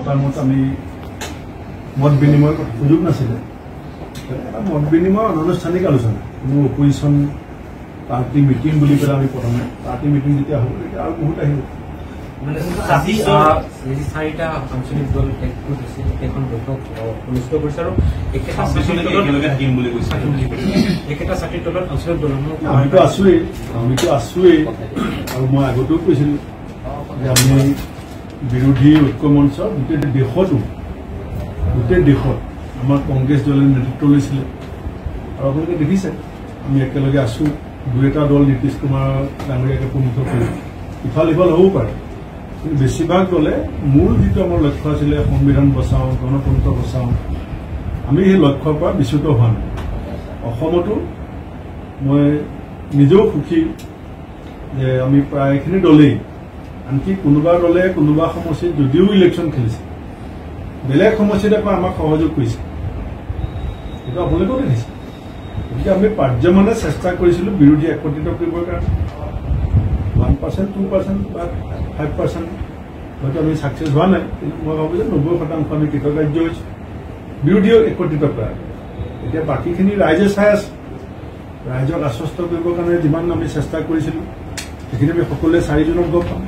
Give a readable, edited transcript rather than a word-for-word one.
টাইমত আমি মত বিনিময় সুযোগ নাছিলে এটা মত বিনিময় অনানুষ্ঠানিক আলোচনা কোনো অপজিশ্যন পাৰ্টি মিটিং বুলি পেলাই আমি প্ৰথমে পাৰ্টি মিটিং যেতিয়া হ'ব তেতিয়া আৰু বহুত আহিব চাৰিটা আঞ্চলিক দল এখন বৈঠক অনুষ্ঠিত কৰিছে আৰু একেটা ছাতিৰ তলত আঞ্চলিক দলসমূহ আমিতো আছোৱেই আৰু মই আগতেও কৈছিলোঁ যে আমি বিৰোধী ঐক্য মঞ্চৰ গোটেই দেশত আমাৰ কংগ্ৰেছ দলে নেতৃত্ব লৈছিলে আৰু আপোনালোকে দেখিছে আমি একেলগে আছোঁ দুই এটা দল নীতিশ কুমাৰ ডাঙৰীয়াকে প্ৰমুখ কৰি ইফাল সিফাল হ'বও পাৰে কিন্তু বেছিভাগ দলে মূল যিটো আমাৰ লক্ষ্য আছিলে সংবিধান বচাওঁ গণতন্ত্ৰ বচাওঁ আমি সেই লক্ষ্যৰ পৰা বিচ্যুত হোৱা নাই অসমতো মই নিজেও সুখী যে আমি প্ৰায়খিনি দলেই আনকি কোনোবা দলে কোনোবা সমষ্টিত যদিও ইলেকশ্যন খেলিছে বেলেগ সমষ্টিত আকৌ আমাক সহযোগ কৰিছে এইটো আপোনালোকেও দেখিছে গতিকে আমি পাৰ্যমানে চেষ্টা কৰিছিলোঁ বিৰোধী একত্ৰিত কৰিবৰ কাৰণে 1%, 2% বা 5% হয়তো আমি ছাকচেছ হোৱা নাই কিন্তু মই ভাবোঁ যে 90% আমি কৃতকাৰ্য হৈছোঁ বিৰোধীও একত্ৰিত কৰা এতিয়া বাকীখিনি ৰাইজে চাই আছে ৰাইজক আশ্বস্ত কৰিবৰ কাৰণে যিমান আমি চেষ্টা কৰিছিলোঁ সেইখিনি আমি সকলোৱে 4 জনক গম পাম